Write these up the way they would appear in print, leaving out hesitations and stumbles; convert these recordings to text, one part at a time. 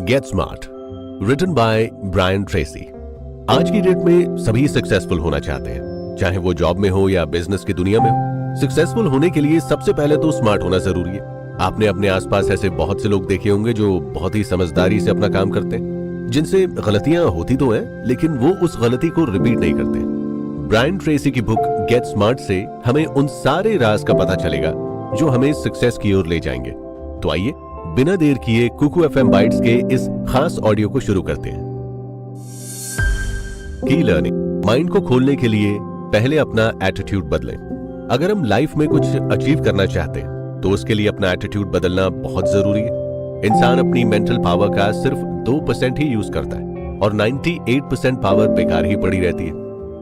Gate smart, written by Brian Tracy. आज की date में सभी सक्सेसफुल होना चाहते हैं, चाहे वो जॉब में हो या बिजनेस की दुनिया में हो। सक्सेसफुल होने के लिए सबसे पहले तो स्मार्ट होना जरूरी है। आपने अपने आसपास ऐसे बहुत से लोग देखे होंगे जो बहुत ही समझदारी से अपना काम करते हैं, जिनसे गलतियां होती तो हैं, लेकिन वो उस गलती को रिपीट नहीं करते। ब्रायन ट्रेसी की बुक गेट स्मार्ट से हमें उन सारे राज का पता चलेगा जो हमें सक्सेस की ओर ले जाएंगे। तो आइए बिना देर किए कुकू एफएम बाइट्स के इस खास ऑडियो को शुरू करते हैं। की लर्निंग। माइंड को खोलने के लिए पहले अपना एटीट्यूड बदलें। अगर हम लाइफ में कुछ अचीव करना चाहते हैं तो उसके लिए अपना एटीट्यूड बदलना बहुत जरूरी है। इंसान अपनी मेंटल पावर का सिर्फ 2% ही यूज करता है और 98% पावर बेकार ही पड़ी रहती है।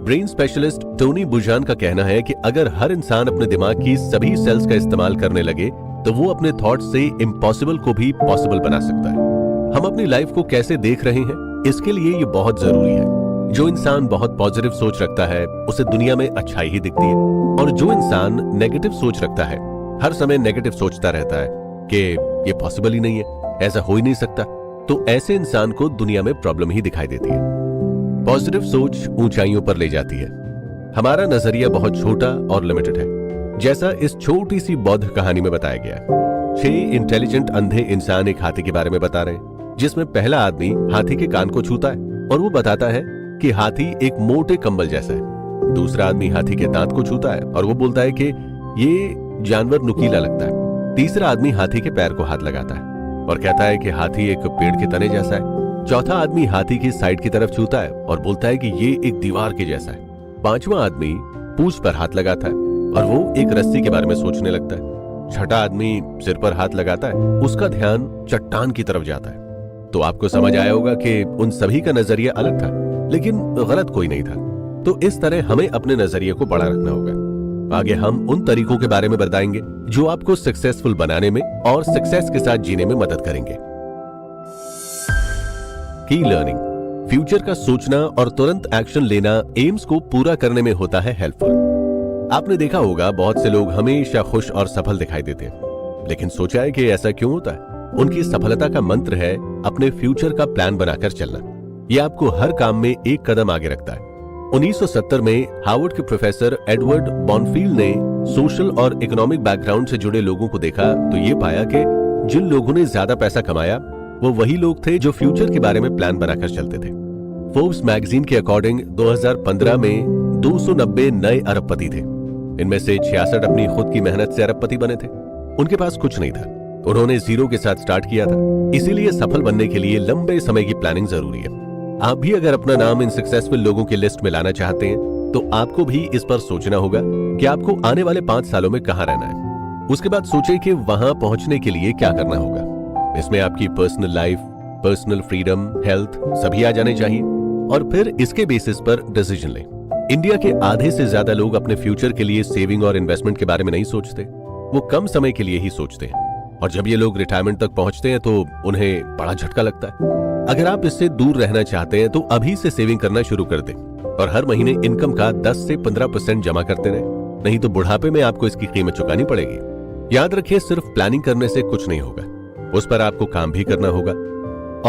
ब्रेन स्पेशलिस्ट टोनी बुजान का कहना है कि अगर हर इंसान अपने दिमाग की सभी सेल्स का इस्तेमाल करने लगे तो वो अपने थॉट से इम्पॉसिबल को भी पॉसिबल बना सकता है। हम अपनी लाइफ को कैसे देख रहे हैं, इसके लिए ये बहुत जरूरी है। जो इंसान बहुत पॉजिटिव सोच रखता है उसे दुनिया में अच्छाई ही दिखती है, और जो इंसान नेगेटिव सोच रखता है, हर समय नेगेटिव सोचता रहता है कि ये पॉसिबल ही नहीं है, ऐसा हो ही नहीं सकता, तो ऐसे इंसान को दुनिया में प्रॉब्लम ही दिखाई देती है। पॉजिटिव सोच ऊंचाइयों पर ले जाती है। हमारा नजरिया बहुत छोटा और लिमिटेड है, जैसा इस छोटी सी बौद्ध कहानी में बताया गया। 6 इंटेलिजेंट अंधे इंसान एक हाथी के बारे में बता रहे हैं, जिसमें पहला आदमी हाथी के कान को छूता है और वो बताता है कि हाथी एक मोटे कंबल जैसा है। दूसरा आदमी हाथी के दांत को छूता है और वो बोलता है कि ये जानवर नुकीला लगता है। तीसरा आदमी हाथी के पैर को हाथ लगाता है और कहता है कि हाथी एक पेड़ के तने जैसा है। चौथा आदमी हाथी की साइड की तरफ छूता है और बोलता है कि ये एक दीवार के जैसा है। पांचवा आदमी पूंछ पर हाथ लगाता है और वो एक रस्सी के बारे में सोचने लगता है। छठा आदमी सिर पर हाथ लगाता है, उसका ध्यान चट्टान की तरफ जाता है। तो आपको समझ आया होगा कि उन सभी का नजरिया अलग था, लेकिन गलत कोई नहीं था। तो इस तरह हमें अपने नजरिए को बड़ा रखना होगा। आगे हम उन तरीकों के बारे में बताएंगे जो आपको सक्सेसफुल बनाने में और सक्सेस के साथ जीने में मदद करेंगे। की लर्निंग। फ्यूचर का सोचना और तुरंत एक्शन लेना एम्स को पूरा करने में होता है हेल्पफुल। आपने देखा होगा बहुत से लोग हमेशा खुश और सफल दिखाई देते हैं, लेकिन सोचा है कि ऐसा क्यों होता है? उनकी सफलता का मंत्र है अपने फ्यूचर का प्लान बनाकर चलना। यह आपको हर काम में एक कदम आगे रखता है। 1970 में हार्वर्ड के प्रोफेसर एडवर्ड बॉनफील्ड ने सोशल और इकोनॉमिक बैकग्राउंड से जुड़े लोगों को देखा तो ये पाया कि जिन लोगों ने ज्यादा पैसा कमाया वो वही लोग थे जो फ्यूचर के बारे में प्लान बनाकर चलते थे। फोर्ब्स मैगजीन के अकॉर्डिंग 2015 में 290 नए अरबपति थे। इनमें से 66 अपनी खुद की मेहनत से अरबपति बने थे। उनके पास कुछ नहीं था, उन्होंने जीरो के साथ स्टार्ट किया था। इसीलिए सफल बनने के लिए लंबे समय की प्लानिंग जरूरी है। आप भी अगर अपना नाम इन सक्सेसफुल लोगों की लिस्ट में लाना चाहते हैं तो आपको भी इस पर सोचना होगा कि आपको आने वाले 5 सालों में कहां रहना है। उसके बाद सोचें कि वहां पहुंचने के लिए क्या करना होगा। इसमें आपकी personal life, personal freedom, health सभी आ जाने चाहिए और फिर इसके बेसिस पर डिसीजन लें। इंडिया के आधे से ज्यादा लोग अपने फ्यूचर के लिए सेविंग और इन्वेस्टमेंट के बारे में नहीं सोचते, वो कम समय के लिए ही सोचते हैं। और जब ये लोग रिटायरमेंट तक पहुंचते हैं तो उन्हें बड़ा झटका लगता है। अगर आप इससे दूर रहना चाहते हैं तो अभी से सेविंग करना शुरू कर दें और हर महीने इनकम का 10 से 15% जमा करते रहें, नहीं तो बुढ़ापे में आपको इसकी कीमत चुकानी पड़ेगी। याद रखिए, सिर्फ प्लानिंग करने से कुछ नहीं होगा, उस पर आपको काम भी करना होगा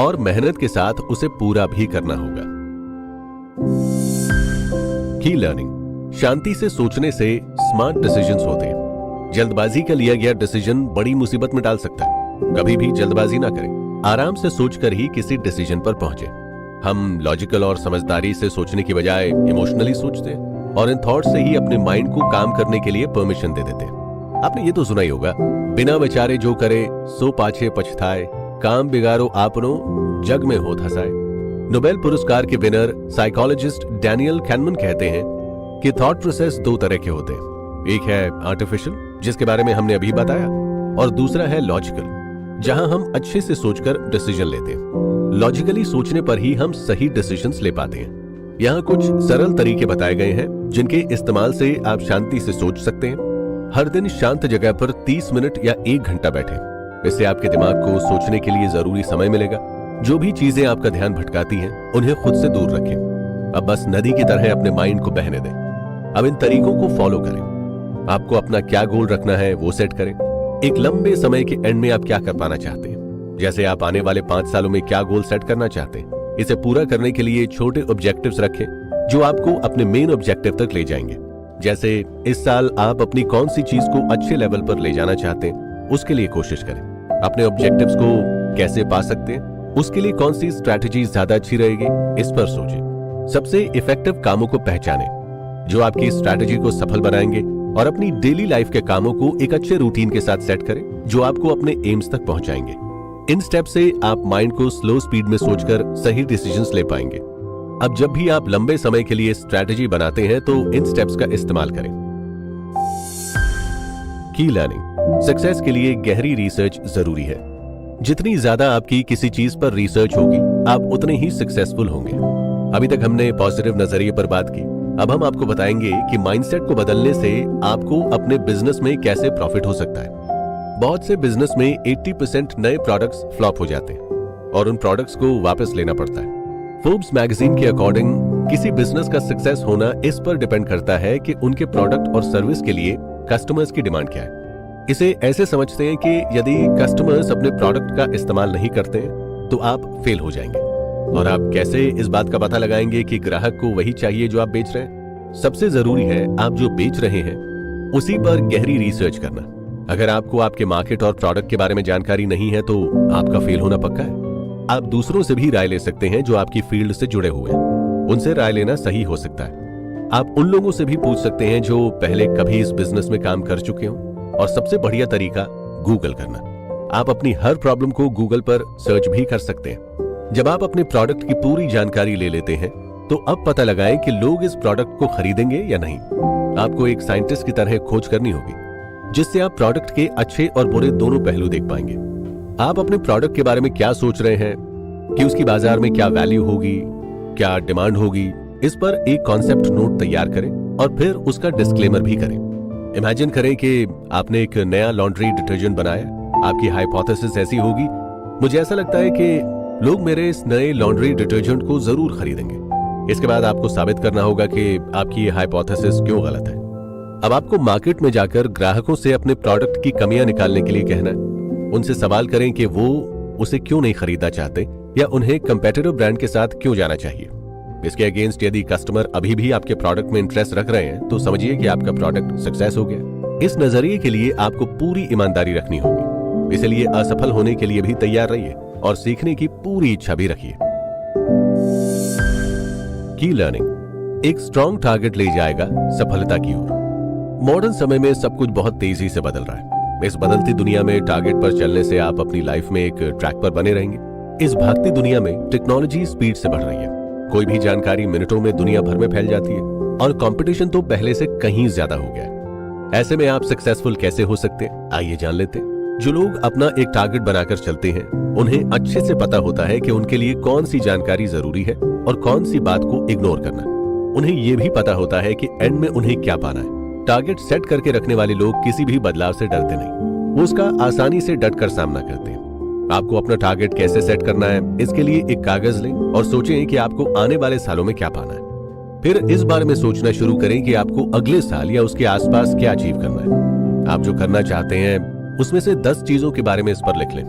और मेहनत के साथ उसे पूरा भी करना होगा। की लर्निंग। शांति से सोचने से स्मार्ट डिसीजंस होते हैं। जल्दबाजी का लिया गया डिसीजन बड़ी मुसीबत में डाल सकता है। कभी भी जल्दबाजी ना करें, आराम से सोचकर ही किसी डिसीजन पर पहुंचे। हम लॉजिकल और समझदारी से सोचने की बजाय इमोशनली सोचते हैं और इन थॉट से ही अपने माइंड को काम करने के लिए परमिशन दे देते हैं। आपने ये तो सुना ही होगा, बिना विचारे जो करे सो पाछे पछताए, काम बिगाड़ो आपनो जग में हो धसाए। नोबेल पुरस्कार के विनर साइकोलॉजिस्ट डैनियल कैनमन कहते हैं कि थॉट प्रोसेस 2 तरह के होते हैं। एक है आर्टिफिशियल, जिसके बारे में हमने अभी बताया, और दूसरा है लॉजिकल, जहां हम अच्छे से सोचकर डिसीजन लेते हैं। लॉजिकली सोचने पर ही हम सही डिसीजंस ले पाते हैं। यहाँ कुछ सरल तरीके बताए गए हैं जिनके इस्तेमाल से आप शांति से सोच सकते हैं। हर दिन शांत जगह पर 30 मिनट या 1 घंटा बैठें। इससे आपके दिमाग को सोचने के लिए जरूरी समय मिलेगा। जो भी चीजें आपका ध्यान भटकाती हैं, उन्हें खुद से दूर रखें। अब बस नदी की तरह अपने माइंड को बहने दें। अब इन तरीकों को फॉलो करें। आपको अपना क्या गोल रखना है वो सेट करें। एक लंबे समय के एंड में आप क्या कर पाना चाहते हैं, जैसे आप आने वाले 5 सालों में क्या गोल सेट करना चाहते हैं। इसे पूरा करने के लिए छोटे ऑब्जेक्टिव्स रखें जो आपको अपने मेन ऑब्जेक्टिव तक ले जाएंगे। जैसे इस साल आप अपनी कौन सी चीज को अच्छे लेवल पर ले जाना चाहते हैं, उसके लिए कोशिश करें। अपने ऑब्जेक्टिव्स को कैसे पा सकते हैं, उसके लिए कौन सी स्ट्रैटेजी ज्यादा अच्छी रहेगी, इस पर सोचें। सबसे इफेक्टिव कामों को पहचानें जो आपकी स्ट्रैटेजी को सफल बनाएंगे और अपनी डेली लाइफ के कामों को एक अच्छे रूटीन के साथ सेट करें जो आपको अपने एम्स तक पहुंचाएंगे। इन स्टेप से आप माइंड को स्लो स्पीड में सोचकर सही डिसीजंस ले पाएंगे। अब जब भी आप लंबे समय के लिए स्ट्रैटेजी बनाते हैं तो इन स्टेप्स का इस्तेमाल करें। की लर्निंग, सक्सेस के लिए गहरी रिसर्च जरूरी है। जितनी ज्यादा आपकी किसी चीज पर रिसर्च होगी, आप उतने ही सक्सेसफुल होंगे। अभी तक हमने पॉजिटिव नजरिए पर बात की, अब हम आपको बताएंगे कि माइंडसेट को बदलने से आपको अपने बिजनेस में कैसे प्रॉफिट हो सकता है। बहुत से बिजनेस में 80% नए प्रोडक्ट्स फ्लॉप हो जाते हैं और उन प्रोडक्ट्स को वापस लेना पड़ता है। फोर्ब्स मैगजीन के अकॉर्डिंग किसी बिजनेस का सक्सेस होना इस पर डिपेंड करता है कि उनके प्रोडक्ट और सर्विस के लिए कस्टमर्स की डिमांड क्या है। इसे ऐसे समझते हैं कि यदि कस्टमर्स अपने प्रोडक्ट का इस्तेमाल नहीं करते हैं तो आप फेल हो जाएंगे। और आप कैसे इस बात का पता लगाएंगे कि ग्राहक को वही चाहिए जो आप बेच रहे हैं? सबसे जरूरी है आप जो बेच रहे हैं उसी पर गहरी रिसर्च करना। अगर आपको आपके मार्केट और प्रोडक्ट के बारे में जानकारी नहीं है तो आपका फेल होना पक्का है। आप दूसरों से भी राय ले सकते हैं जो आपकी फील्ड से जुड़े हुए हैं, उनसे राय लेना सही हो सकता है। आप उन लोगों से भी पूछ सकते हैं जो पहले कभी इस बिजनेस में काम कर चुके हों। और सबसे बढ़िया तरीका गूगल करना। आप अपनी हर प्रॉब्लम को गूगल पर सर्च भी कर सकते हैं। जब आप अपने प्रोडक्ट की पूरी जानकारी ले लेते हैं तो अब पता लगाएं कि लोग इस प्रोडक्ट को खरीदेंगे या नहीं। आपको एक साइंटिस्ट की तरह खोज करनी होगी जिससे आप प्रोडक्ट के अच्छे और बुरे दोनों पहलू देख पाएंगे। आप अपने प्रोडक्ट के बारे में क्या सोच रहे हैं कि उसकी बाजार में क्या वैल्यू होगी, क्या डिमांड होगी, इस पर एक कॉन्सेप्ट नोट तैयार करें और फिर उसका डिस्क्लेमर भी करें। इमेजिन करें कि आपने एक नया लॉन्ड्री डिटर्जेंट बनाया। आपकी हाइपोथेसिस ऐसी होगी, मुझे ऐसा लगता है कि लोग मेरे इस नए लॉन्ड्री डिटर्जेंट को जरूर खरीदेंगे। इसके बाद आपको साबित करना होगा कि आपकी ये हाइपोथेसिस क्यों गलत है। अब आपको मार्केट में जाकर ग्राहकों से अपने प्रोडक्ट की कमियां निकालने के लिए कहना है। उनसे सवाल करें कि वो उसे क्यों नहीं खरीदना चाहते या उन्हें कंपेटिटिव ब्रांड के साथ क्यों जाना चाहिए। इसके अगेंस्ट यदि कस्टमर अभी भी आपके प्रोडक्ट में इंटरेस्ट रख रहे हैं तो समझिए कि आपका प्रोडक्ट सक्सेस हो गया। इस नजरिए के लिए आपको पूरी ईमानदारी रखनी होगी, इसलिए असफल होने के लिए भी तैयार रहिए और सीखने की पूरी इच्छा भी रखिए। की लर्निंग, एक स्ट्रॉन्ग टारगेट ले जाएगा सफलता की ओर। मॉडर्न समय में सब कुछ बहुत तेजी से बदल रहा है। इस बदलती दुनिया में टारगेट पर चलने से आप अपनी लाइफ में एक ट्रैक पर बने रहेंगे। इस भागती दुनिया में टेक्नोलॉजी स्पीड से बढ़ रही है। कोई भी जानकारी मिनटों में दुनिया भर में फैल जाती है और कंपटीशन तो पहले से कहीं ज्यादा हो गया है। ऐसे में आप सक्सेसफुल कैसे हो सकते हैं, आइए जान लेते हैं। जो लोग अपना एक टारगेट बनाकर चलते हैं उन्हें अच्छे से पता होता है कि उनके लिए कौन सी जानकारी जरूरी है और कौन सी बात को इग्नोर करना। उन्हें यह भी पता होता है कि एंड में उन्हें क्या पाना है। टारगेट सेट करके रखने वाले लोग किसी भी बदलाव से डरते नहीं, वो उसका आसानी से डटकर सामना करते हैं। आपको अपना टारगेट कैसे सेट करना है, इसके लिए एक कागज लें और सोचें कि आपको आने वाले सालों में क्या पाना है। फिर इस बारे में सोचना शुरू करें कि आपको अगले साल या उसके आसपास क्या अचीव करना है। आप जो करना चाहते हैं उसमें से 10 चीजों के बारे में इस पर लिख लें।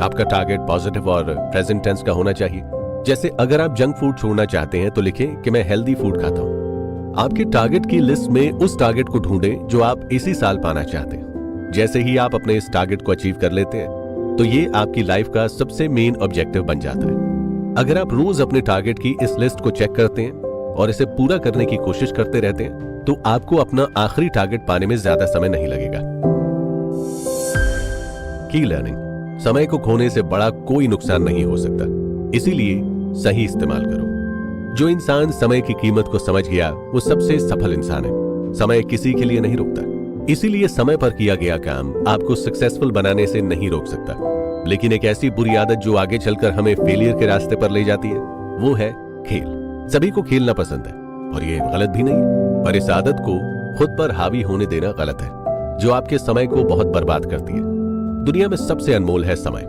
आपका टारगेट पॉजिटिव और प्रेजेंट टेंस का होना चाहिए। जैसे अगर आप जंक फूड छोड़ना चाहते हैं तो लिखें कि मैं हेल्दी फूड खाता हूं। आपके टारगेट की लिस्ट में उस टारगेट को ढूंढें जो आप इसी साल पाना चाहते हैं। जैसे ही आप अपने इस टारगेट को अचीव कर लेते हैं तो ये आपकी लाइफ का सबसे मेन ऑब्जेक्टिव बन जाता है। अगर आप रोज अपने टारगेट की इस लिस्ट को चेक करते हैं और इसे पूरा करने की कोशिश करते रहते हैं तो आपको अपना आखिरी टारगेट पाने में ज्यादा समय नहीं लगेगा। की लर्निंग, समय को खोने से बड़ा कोई नुकसान नहीं हो सकता, इसीलिए सही इस्तेमाल करो। जो इंसान समय की कीमत को समझ गया वो सबसे सफल इंसान है। समय किसी के लिए नहीं रुकता, इसीलिए समय पर किया गया काम आपको सक्सेसफुल बनाने से नहीं रोक सकता। लेकिन एक ऐसी बुरी आदत जो आगे चलकर हमें फेलियर के रास्ते पर ले जाती है वो है खेल। सभी को खेलना पसंद है और ये गलत भी नहीं, पर इस आदत को खुद पर हावी होने देना गलत है जो आपके समय को बहुत बर्बाद करती है। दुनिया में सबसे अनमोल है समय।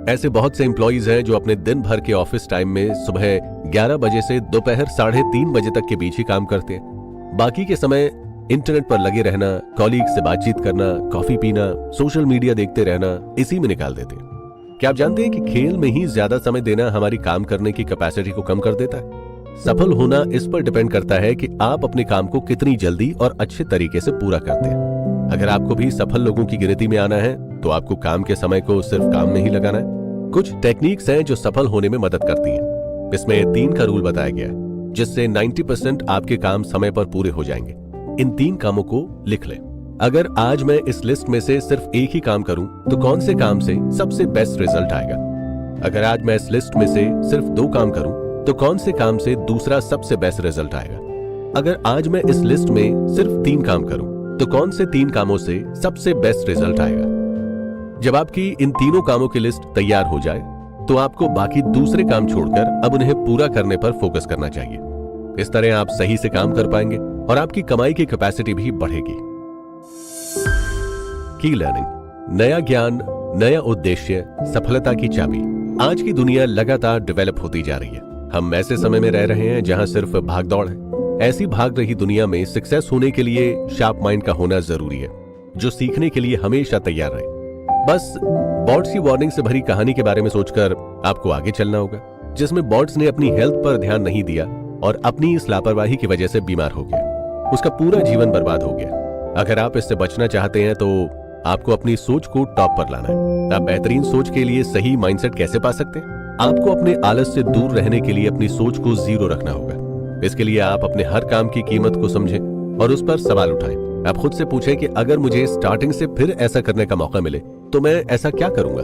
ऐसे बहुत से एम्प्लॉइज हैं जो अपने दिन भर के ऑफिस टाइम में सुबह 11 बजे से दोपहर 3:30 बजे तक के बीच ही काम करते हैं। बाकी के समय इंटरनेट पर लगे रहना, कॉलीग से बातचीत करना, कॉफी पीना, सोशल मीडिया देखते रहना, इसी में निकाल देते हैं। क्या आप जानते हैं कि खेल में ही ज्यादा समय देना हमारी काम करने की कैपेसिटी को कम कर देता है? सफल होना इस पर डिपेंड करता है कि आप अपने काम को कितनी जल्दी और अच्छे तरीके से पूरा करते हैं। अगर आपको भी सफल लोगों की गिनती में आना है तो आपको काम के समय को सिर्फ काम में ही लगाना है। कुछ टेक्निक्स हैं जो सफल होने में मदद करती हैं। इसमें 3 का रूल बताया गया है, जिससे 90% आपके काम समय पर पूरे हो जाएंगे। इन 3 कामों को लिख लें। अगर आज मैं इस लिस्ट में से सिर्फ एक ही काम करूं तो कौन से काम से सबसे बेस्ट रिजल्ट आएगा? अगर आज मैं इस लिस्ट में से सिर्फ 2 काम करूं तो कौन से काम से दूसरा सबसे बेस्ट रिजल्ट आएगा? अगर आज मैं इस लिस्ट में सिर्फ 3 काम करूं तो कौन से 3 कामों से सबसे बेस्ट रिजल्ट आएगा? जब आपकी इन तीनों कामों की लिस्ट तैयार हो जाए तो आपको बाकी दूसरे काम छोड़कर अब उन्हें पूरा करने पर फोकस करना चाहिए। इस तरह आप सही से काम कर पाएंगे और आपकी कमाई की कैपेसिटी भी बढ़ेगी। की लर्निंग, नया ज्ञान, नया उद्देश्य, सफलता की चाबी। आज की दुनिया लगातार डेवलप होती जा रही है। हम ऐसे समय में रह रहे हैं जहां सिर्फ भागदौड़ है। ऐसी भाग रही दुनिया में सक्सेस होने के लिए शार्प माइंड का होना जरूरी है, जो सीखने के लिए हमेशा तैयार रहे। बस बॉट्स की वार्निंग से भरी कहानी के बारे में सोचकर आपको आगे चलना होगा, जिसमें बॉट्स ने अपनी हेल्थ पर ध्यान नहीं दिया और अपनी इस लापरवाही की वजह से बीमार हो गया। उसका पूरा जीवन बर्बाद हो गया। अगर आप इससे बचना चाहते हैं तो आपको अपनी सोच को टॉप पर लाना है। आप बेहतरीन सोच के लिए सही माइंडसेट कैसे पा सकते हैं? आपको अपने आलस से दूर रहने के लिए अपनी सोच को 0 रखना होगा। इसके लिए आप अपने हर काम की कीमत को समझें और उस पर सवाल उठाएं। आप खुद से पूछें कि अगर मुझे स्टार्टिंग से फिर ऐसा करने का मौका मिले तो मैं ऐसा क्या करूंगा?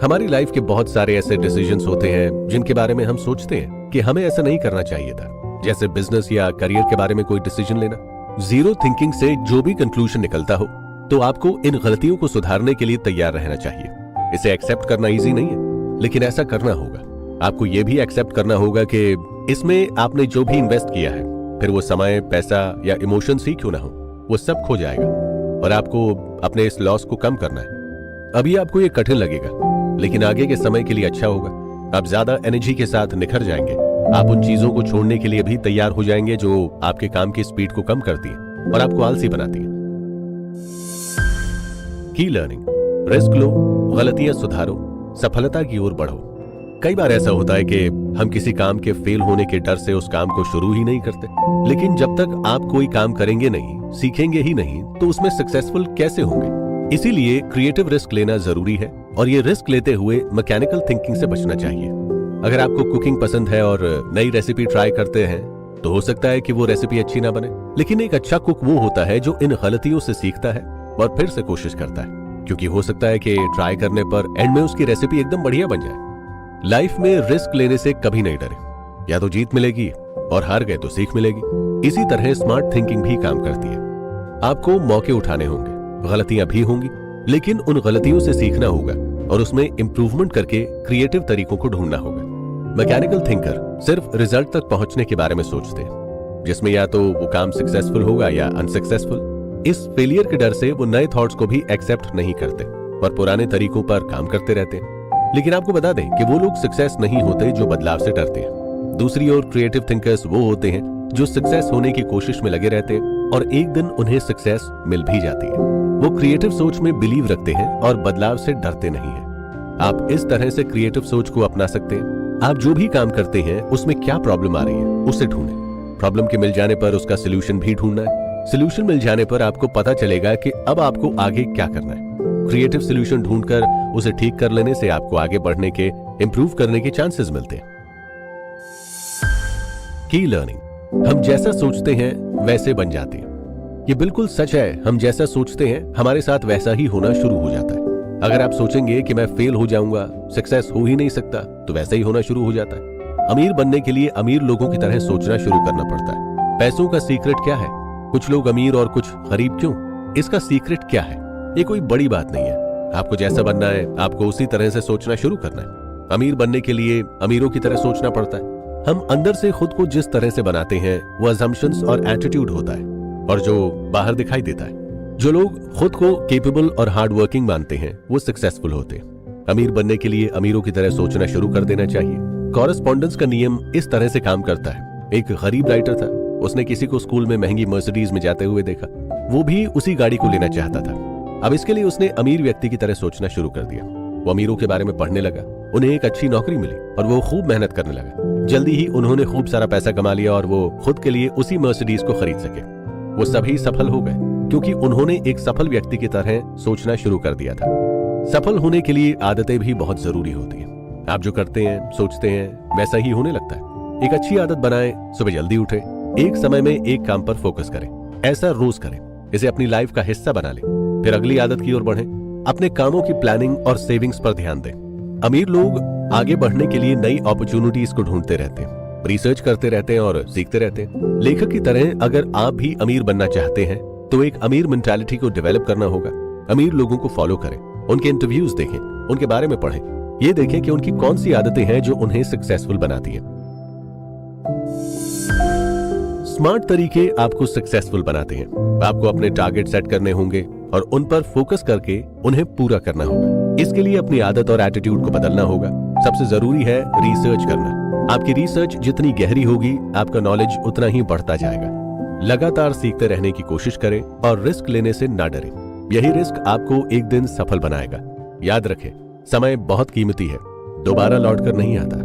हमारी लाइफ के बहुत सारे ऐसे डिसीजंस होते हैं जिनके बारे में हम सोचते हैं कि हमें ऐसा नहीं करना चाहिए था, जैसे बिजनेस या करियर के बारे में कोई डिसीजन लेना। 0 थिंकिंग से जो भी कंक्लूजन निकलता हो तो आपको इन गलतियों को सुधारने के लिए तैयार रहना चाहिए। इसे एक्सेप्ट करना इजी नहीं है, लेकिन ऐसा करना होगा। आपको यह भी एक्सेप्ट करना होगा कि इसमें आपने जो भी इन्वेस्ट किया है, फिर वो समय, पैसा या इमोशंस ही क्यों ना हो, वो सब खो जाएगा और आपको अपने इस लॉस को कम करना है। अभी आपको ये कठिन लगेगा, लेकिन आगे के समय के लिए अच्छा होगा। आप ज्यादा एनर्जी के साथ निखर जाएंगे। आप उन चीजों को छोड़ने के लिए भी तैयार हो जाएंगे जो आपके काम की स्पीड को कम करती है और आपको आलसी बनाती है। की लर्निंग, रिस्क लो, गलतियां सुधारो, सफलता की ओर बढ़ो। कई बार ऐसा होता है कि हम किसी काम के फेल होने के डर से उस काम को शुरू ही नहीं करते, लेकिन जब तक आप कोई काम करेंगे नहीं, सीखेंगे ही नहीं, तो उसमें सक्सेसफुल कैसे होंगे? इसीलिए क्रिएटिव रिस्क लेना जरूरी है और ये रिस्क लेते हुए मैकेनिकल थिंकिंग से बचना चाहिए। अगर आपको कुकिंग पसंद है और नई रेसिपी ट्राई करते हैं तो हो सकता है कि वो रेसिपी अच्छी ना बने, लेकिन एक अच्छा कुक वो होता है जो इन गलतियों से सीखता है और फिर से कोशिश करता है, क्योंकि हो सकता है कि ट्राई करने पर एंड में उसकी रेसिपी एकदम बढ़िया बन जाए। लाइफ में रिस्क लेने से कभी नहीं डरे। या तो जीत मिलेगी और हार गए तो सीख मिलेगी। इसी तरह स्मार्ट थिंकिंग भी काम करती है। आपको मौके उठाने होंगे, गलतियां भी होंगी, लेकिन उन गलतियों से सीखना होगा और उसमें इंप्रूवमेंट करके क्रिएटिव तरीकों को ढूंढना होगा। मैकेनिकल थिंकर सिर्फ रिजल्ट तक पहुंचने के बारे में सोचते हैं, जिसमें या तो वो काम सक्सेसफुल होगा या अनसक्सेसफुल। इस फेलियर के डर से वो नए थॉट्स को भी एक्सेप्ट नहीं करते और पुराने तरीकों पर काम करते रहते हैं। लेकिन आपको बता दें कि वो लोग सक्सेस नहीं होते जो बदलाव से डरते हैं। दूसरी ओर क्रिएटिव थिंकर्स वो होते हैं जो सक्सेस होने की कोशिश में लगे रहते हैं और एक दिन उन्हें सक्सेस मिल भी जाती है। वो क्रिएटिव सोच में बिलीव रखते हैं और बदलाव से डरते नहीं हैं। आप इस तरह से क्रिएटिव सोच को अपना सकते हैं। आप जो भी काम करते हैं उसमें क्या प्रॉब्लम आ रही है उसे ढूंढें। प्रॉब्लम के मिल जाने पर उसका सोल्यूशन भी ढूंढना है। सोल्यूशन मिल जाने पर आपको पता चलेगा कि अब आपको आगे क्या करना है। क्रिएटिव सोल्यूशन ढूंढकर उसे ठीक कर लेने से आपको आगे बढ़ने के, इंप्रूव करने के चांसेस मिलते हैं। की लर्निंग, हम जैसा सोचते हैं वैसे बन जाते हैं। ये बिल्कुल सच है। हम जैसा सोचते हैं हमारे साथ वैसा ही होना शुरू हो जाता है। अगर आप सोचेंगे कि मैं फेल हो जाऊंगा, सक्सेस हो ही नहीं सकता, तो वैसा ही होना शुरू हो जाता है। अमीर बनने के लिए अमीर लोगों की तरह सोचना शुरू करना पड़ता है। पैसों का सीक्रेट क्या है? कुछ लोग अमीर और कुछ गरीब क्यों? इसका सीक्रेट क्या है? ये कोई बड़ी बात नहीं है। आपको जैसा बनना है आपको उसी तरह से सोचना शुरू करना है। अमीर बनने के लिए अमीरों की तरह सोचना पड़ता है। हम अंदर से खुद को जिस तरह से बनाते हैं वो अजम्पशंस और एटीट्यूड होता है और जो बाहर दिखाई देता है। जो लोग खुद को केपेबल और हार्ड वर्किंग मानते हैं वो सक्सेसफुल होते हैं। अमीर बनने के लिए अमीरों की तरह सोचना शुरू कर देना चाहिए। कॉरेस्पॉन्डेंस का नियम इस तरह से काम करता है। एक गरीब राइटर था, उसने किसी को स्कूल में महंगी मर्सिडीज में जाते हुए देखा। वो भी उसी गाड़ी को लेना चाहता था। अब इसके लिए उसने अमीर व्यक्ति की तरह सोचना शुरू कर दिया। वो अमीरों के बारे में पढ़ने लगा, उन्हें एक अच्छी नौकरी मिली और वो खूब मेहनत करने लगा। जल्दी ही उन्होंने खूब सारा पैसा कमा लिया और वो खुद के लिए उसी मर्सिडीज को खरीद सके। वो सभी सफल हो गए क्योंकि उन्होंने एक सफल व्यक्ति की तरह सोचना शुरू कर दिया था। सफल होने के लिए आदतें भी बहुत जरूरी होती हैं। आप जो करते हैं, सोचते हैं, वैसा ही होने लगता है। एक अच्छी आदत बनाएं, सुबह जल्दी उठें, एक समय में एक काम पर फोकस करें। ऐसा रोज करें, इसे अपनी लाइफ का हिस्सा बना लें। फिर अगली आदत की ओर बढ़ें। अपने कामों की प्लानिंग और सेविंग्स पर ध्यान दें। अमीर लोग आगे बढ़ने के लिए नई अपॉर्चुनिटीज को ढूंढते रहते हैं, रिसर्च करते रहते हैं और सीखते रहते हैं। लेखक की तरह अगर आप भी अमीर बनना चाहते हैं तो एक अमीर मेंटालिटी को डेवलप करना होगा। अमीर लोगों को फॉलो करें, उनके इंटरव्यूज देखें, उनके बारे में पढ़ें। ये देखें कि उनकी कौन सी आदतें हैं जो उन्हें सक्सेसफुल बनाती हैं। स्मार्ट तरीके आपको सक्सेसफुल बनाते हैं। आपको अपने टारगेट सेट करने होंगे और उन पर फोकस करके उन्हें पूरा करना होगा। इसके लिए अपनी आदत और एटीट्यूड को बदलना होगा। सबसे जरूरी है रिसर्च करना। आपकी रिसर्च जितनी गहरी होगी, आपका नॉलेज उतना ही बढ़ता जाएगा। लगातार सीखते रहने की कोशिश करें और रिस्क लेने से ना डरें। यही रिस्क आपको एक दिन सफल बनाएगा। याद रखें, समय बहुत कीमती है, दोबारा लौटकर नहीं आता।